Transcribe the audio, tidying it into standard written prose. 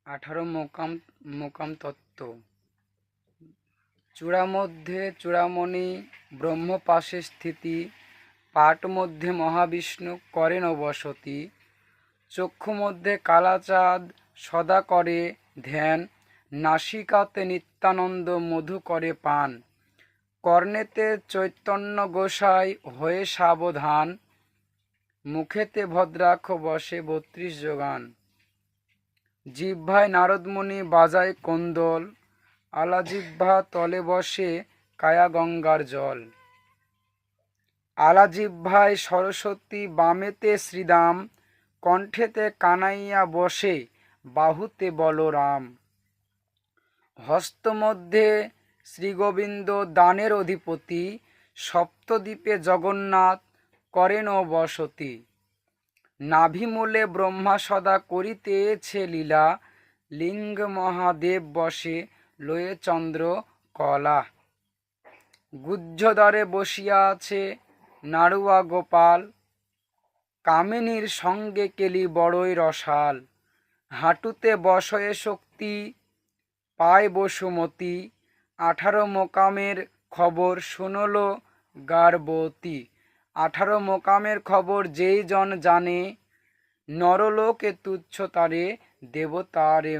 18 মোকাম তত্ত্ব। চূড়া মধ্যে চূড়ামণি, ব্রহ্ম পাশে স্থিতি, পাট মধ্যে মহাবিষ্ণু করেন বসতি, চক্ষু মধ্যে কালাচাঁদ সদা করে ধ্যান, নাসিকাতে নিত্যানন্দ মধু করে পান, কর্ণেতে চৈতন্য গোসাই হয়ে সাবধান, মুখেতে ভদ্রাক্ষ বসে 32 যোগান, জিহ্বায় নারদমুনি বাজায় কোন্দল, আলা জিহ্বা তলে বসে কায়া গঙ্গার জল, আলা জিহ্বায় সরস্বতী বামেতে শ্রীদাম, কণ্ঠেতে কানাইয়া বসে বাহুতে বলরাম, হস্ত মধ্যে শ্রীগোবিন্দ দানের অধিপতি, সপ্তদ্বীপে জগন্নাথ করেন বসতি, নাভিমূলে ব্রহ্মা সদা করিতেছে লীলা, লিঙ্গ মহাদেব বসে লয়ে চন্দ্র কলা, গুহ্যদ্বারে বসিয়া আছে নাড়ুয়া গোপাল, কামিনীর সঙ্গে কেলি বড়ই রসাল, হাঁটুতে বসয়ে শক্তি পায় বসুমতী, 18 মোকামের খবর শুনল গার্বতী, 18 মোকামের খবর যেই জন জানে, নরলোকে তুচ্ছ তারে দেবতারে